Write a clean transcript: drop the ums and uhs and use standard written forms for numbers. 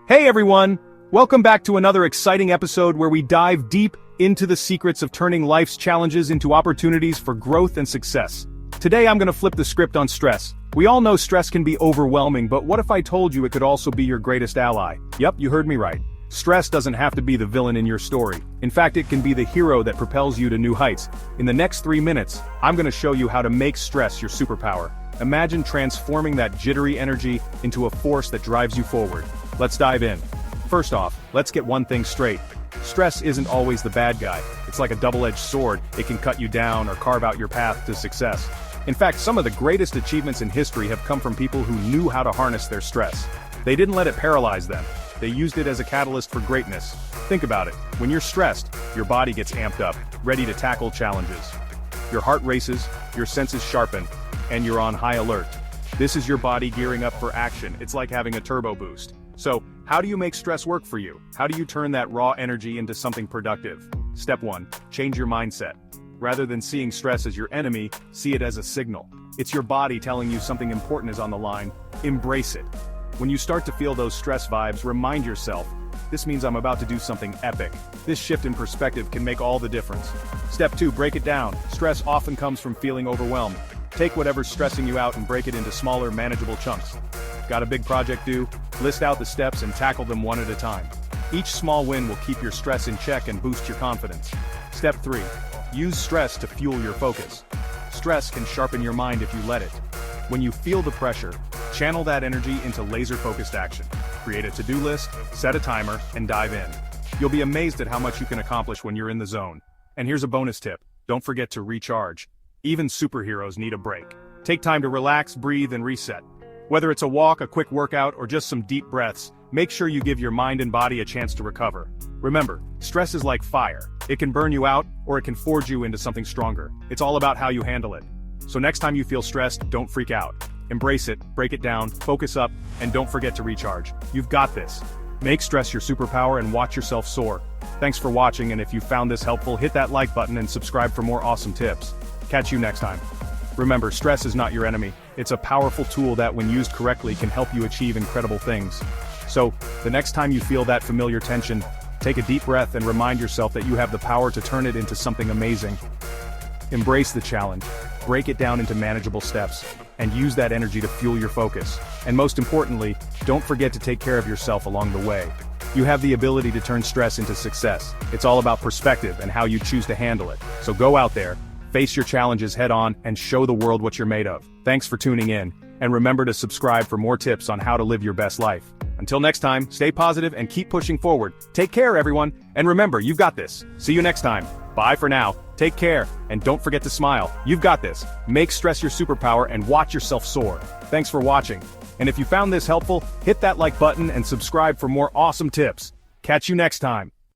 Hey everyone! Welcome back to another exciting episode where we dive deep into the secrets of turning life's challenges into opportunities for growth and success. Today I'm gonna flip the script on stress. We all know stress can be overwhelming, but what if I told you it could also be your greatest ally? Yep, you heard me right. Stress doesn't have to be the villain in your story. In fact, it can be the hero that propels you to new heights. In the next 3 minutes, I'm gonna show you how to make stress your superpower. Imagine transforming that jittery energy into a force that drives you forward. Let's dive in. First off, let's get one thing straight. Stress isn't always the bad guy. It's like a double-edged sword. It can cut you down or carve out your path to success. In fact, some of the greatest achievements in history have come from people who knew how to harness their stress. They didn't let it paralyze them. They used it as a catalyst for greatness. Think about it. When you're stressed, your body gets amped up, ready to tackle challenges. Your heart races, your senses sharpen, and you're on high alert. This is your body gearing up for action. It's like having a turbo boost. So, how do you make stress work for you? How do you turn that raw energy into something productive? Step 1. Change your mindset. Rather than seeing stress as your enemy, see it as a signal. It's your body telling you something important is on the line. Embrace it. When you start to feel those stress vibes, remind yourself, this means I'm about to do something epic. This shift in perspective can make all the difference. Step 2. Break it down. Stress often comes from feeling overwhelmed. Take whatever's stressing you out and break it into smaller, manageable chunks. Got a big project due? List out the steps and tackle them one at a time. Each small win will keep your stress in check and boost your confidence. Step 3. Use stress to fuel your focus. Stress can sharpen your mind if you let it. When you feel the pressure, channel that energy into laser-focused action. Create a to-do list, set a timer, and dive in. You'll be amazed at how much you can accomplish when you're in the zone. And here's a bonus tip. Don't forget to recharge. Even superheroes need a break. Take time to relax, breathe, and reset. Whether it's a walk, a quick workout, or just some deep breaths, make sure you give your mind and body a chance to recover. Remember, stress is like fire. It can burn you out, or it can forge you into something stronger. It's all about how you handle it. So next time you feel stressed, don't freak out. Embrace it, break it down, focus up, and don't forget to recharge. You've got this. Make stress your superpower and watch yourself soar. Thanks for watching, and if you found this helpful, hit that like button and subscribe for more awesome tips. Catch you next time. Remember, stress is not your enemy. It's a powerful tool that, when used correctly, can help you achieve incredible things. So, the next time you feel that familiar tension, take a deep breath and remind yourself that you have the power to turn it into something amazing. Embrace the challenge, break it down into manageable steps, and use that energy to fuel your focus. And most importantly, don't forget to take care of yourself along the way. You have the ability to turn stress into success. It's all about perspective and how you choose to handle it. So go out there, face your challenges head on, and show the world what you're made of. Thanks for tuning in, and remember to subscribe for more tips on how to live your best life. Until next time, stay positive and keep pushing forward. Take care, everyone, and remember, you've got this. See you next time. Bye for now. Take care, and don't forget to smile. You've got this. Make stress your superpower and watch yourself soar. Thanks for watching. And if you found this helpful, hit that like button and subscribe for more awesome tips. Catch you next time.